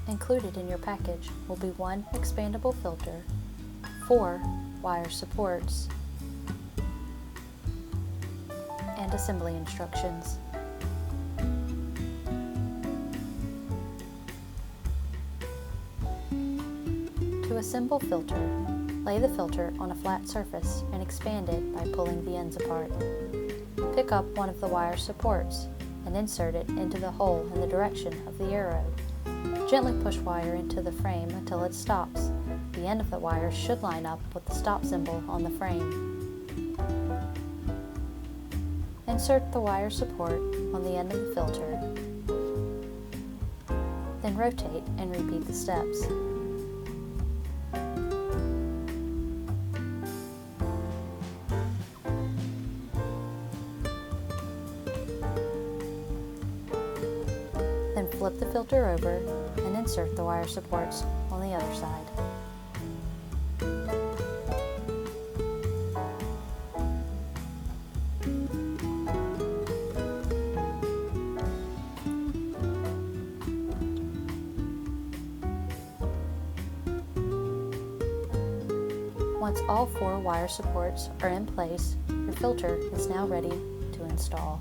Included in your package will be one expandable filter, 4 wire supports, and assembly instructions. To assemble filter, lay the filter on a flat surface and expand it by pulling the ends apart. Pick up one of the wire supports and insert it into the hole in the direction of the arrow. Gently push wire into the frame until it stops. The end of the wire should line up with the stop symbol on the frame. Insert the wire support on the end of the filter, then rotate and repeat the steps. Then flip the filter over and insert the wire supports on the other side. Once all 4 wire supports are in place, your filter is now ready to install.